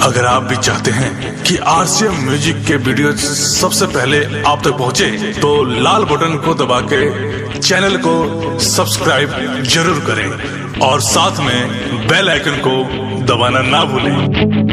अगर आप भी चाहते हैं कि आरसीएम म्यूजिक के वीडियो सबसे पहले आप तक पहुंचे, तो लाल बटन को दबा के चैनल को सब्सक्राइब जरूर करें और साथ में बेल आइकन को दबाना ना भूलें।